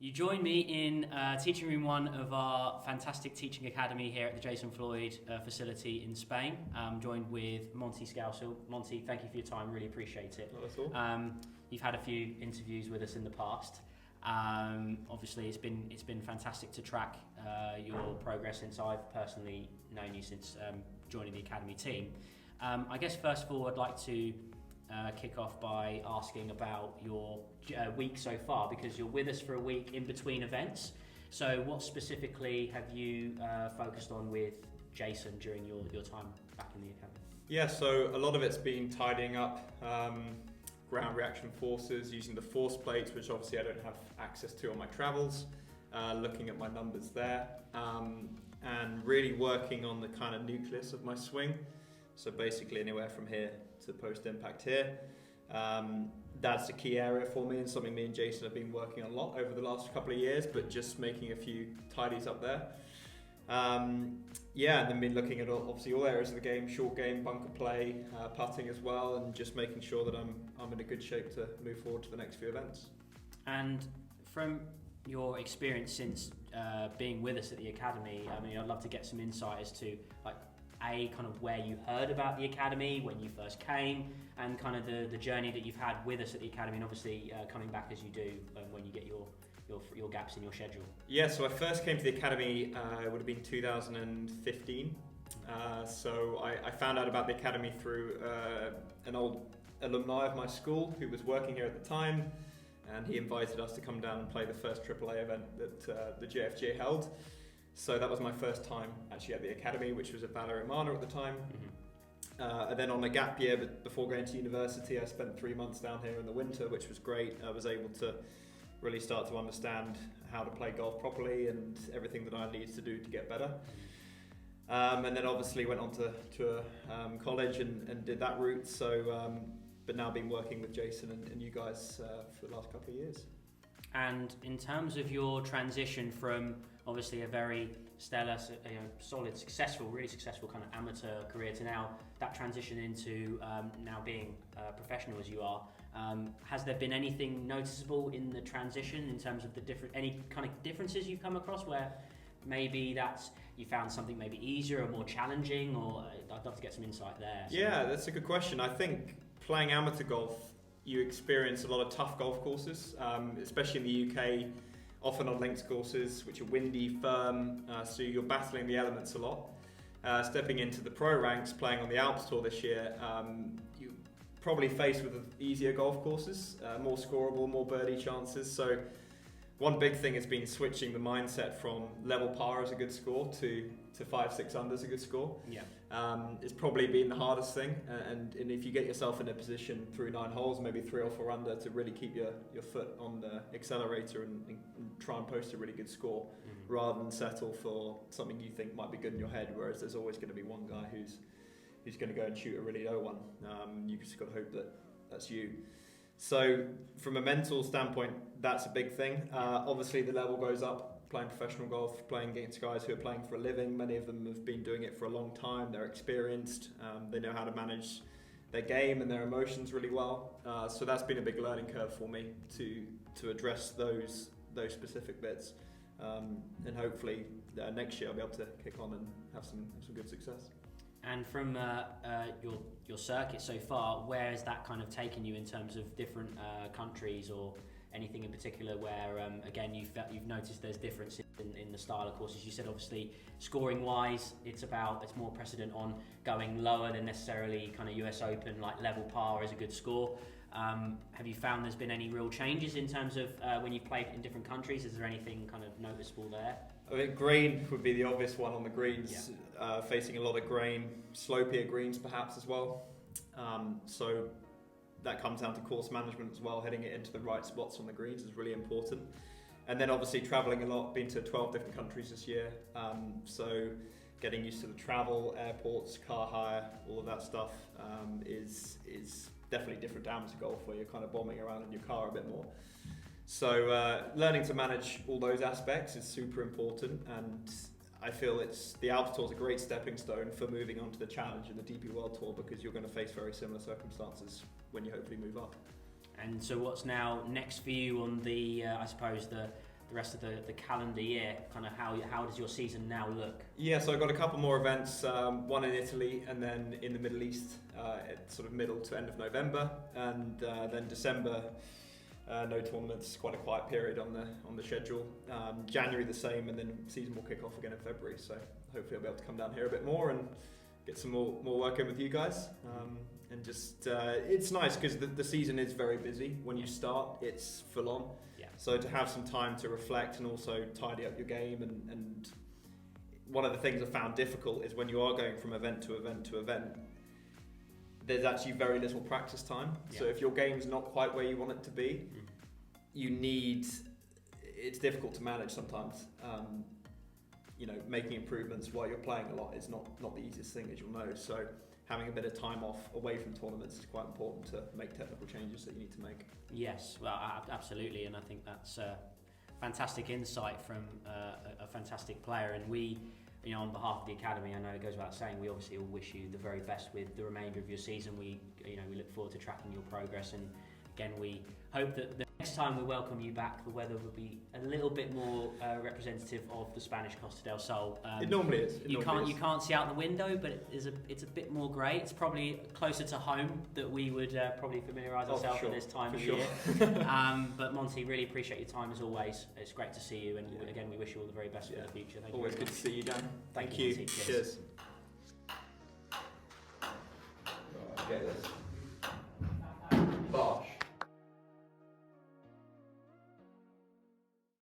You join me in teaching room 1 of our fantastic teaching academy here at the Jason Floyd facility in Spain. I'm joined with Monty Scowsill. Monty, thank you for your time, really appreciate it. Not at all. You've had a few interviews with us in the past. Obviously it's been fantastic to track your progress since I've personally known you since joining the academy team. I guess first of all I'd like to kick off by asking about your week so far, because you're with us for a week in between events. So what specifically have you focused on with Jason during your time back in the academy? Yeah, so a lot of it's been tidying up ground reaction forces, using the force plates, which obviously I don't have access to on my travels, looking at my numbers there, and really working on the kind of nucleus of my swing. So basically anywhere from here to post impact here. That's a key area for me and something me and Jason have been working on a lot over the last couple of years, but just making a few tidies up there. Yeah, and then been looking at obviously all areas of the game, short game, bunker play, putting as well, and just making sure that I'm in a good shape to move forward to the next few events. And from your experience since being with us at the academy, I mean, I'd love to get some insight as to kind of where you heard about the academy when you first came, and kind of the journey that you've had with us at the academy, and obviously coming back as you do when you get your gaps in your schedule. Yeah, so I first came to the academy, it would have been 2015. So I found out about the academy through an old alumni of my school who was working here at the time, and he invited us to come down and play the first AAA event that the JFGA held. So that was my first time actually at the academy, which was at Bahrain at the time. Mm-hmm. And then on a gap year, but before going to university, I spent 3 months down here in the winter, which was great. I was able to really start to understand how to play golf properly and everything that I needed to do to get better. And then obviously went on to college and did that route. So, but now been working with Jason and you guys for the last couple of years. And in terms of your transition from obviously a very stellar, solid, really successful kind of amateur career to now that transition into now being professional as you are, has there been anything noticeable in the transition in terms of any kind of differences you've come across where maybe you found something maybe easier or more challenging, or I'd love to get some insight there. Yeah, that's a good question. I think playing amateur golf, you experience a lot of tough golf courses, especially in the UK, often on links courses, which are windy, firm, so you're battling the elements a lot. Stepping into the pro ranks, playing on the Alps Tour this year, you're probably faced with easier golf courses, more scoreable, more birdie chances. So one big thing has been switching the mindset from level par as a good score to 5-6 under as a good score. Yeah. It's probably been the hardest thing, and if you get yourself in a position through 9 holes, maybe 3 or 4 under, to really keep your foot on the accelerator and try and post a really good score, mm-hmm. rather than settle for something you think might be good in your head, whereas there's always going to be one guy who's going to go and shoot a really low one. You just got to hope that that's you. So from a mental standpoint, that's a big thing. Obviously the level goes up. Playing professional golf, playing against guys who are playing for a living. Many of them have been doing it for a long time. They're experienced. They know how to manage their game and their emotions really well. So that's been a big learning curve for me to address those specific bits. And hopefully next year I'll be able to kick on and have some good success. And from your circuit so far, where has that kind of taken you in terms of different countries, or anything in particular where, again, you've noticed there's difference in the style of courses? You said obviously scoring-wise, it's more precedent on going lower than necessarily kind of US Open, like level par is a good score. Have you found there's been any real changes in terms of when you've played in different countries? Is there anything kind of noticeable there? I think green would be the obvious one on the greens, yeah. Facing a lot of grain, slopier greens perhaps as well. So that comes down to course management as well. Heading it into the right spots on the greens is really important. And then obviously traveling a lot, been to 12 different countries this year. So getting used to the travel, airports, car hire, all of that stuff is definitely different to amateur golf, where you're kind of bombing around in your car a bit more. So learning to manage all those aspects is super important, and I feel the Alps Tour is a great stepping stone for moving on to the Challenge and the DP World Tour, because you're going to face very similar circumstances when you hopefully move up. And so what's now next for you on the, I suppose, the the rest of the calendar year, kind of how does your season now look? Yeah, so I've got a couple more events, one in Italy and then in the Middle East at sort of middle to end of November, and then December, no tournaments, quite a quiet period on the schedule. January the same, and then season will kick off again in February, so hopefully I'll be able to come down here a bit more and get some more work in with you guys. And just, it's nice because the season is very busy. When you start, it's full on. Yeah. So to have some time to reflect and also tidy up your game, and one of the things I found difficult is when you are going from event to event to event, there's actually very little practice time. Yeah. So if your game's not quite where you want it to be, it's difficult to manage sometimes. Making improvements while you're playing a lot is not the easiest thing, as you'll know. So having a bit of time off away from tournaments is quite important to make technical changes that you need to make. Yes, well, absolutely, and I think that's fantastic insight from a fantastic player. And we, on behalf of the academy, I know it goes without saying, we obviously all wish you the very best with the remainder of your season. We look forward to tracking your progress, and again, we hope that the next time we welcome you back, the weather will be a little bit more representative of the Spanish Costa del Sol. It normally is. You can't see out the window, but it's a bit more grey. It's probably closer to home that we would probably familiarise ourselves with this time of year. But Monty, really appreciate your time as always. It's great to see you, and again, we wish you all the very best for the future. Thank Always you good to see you, Dan. Thank you. you. Cheers.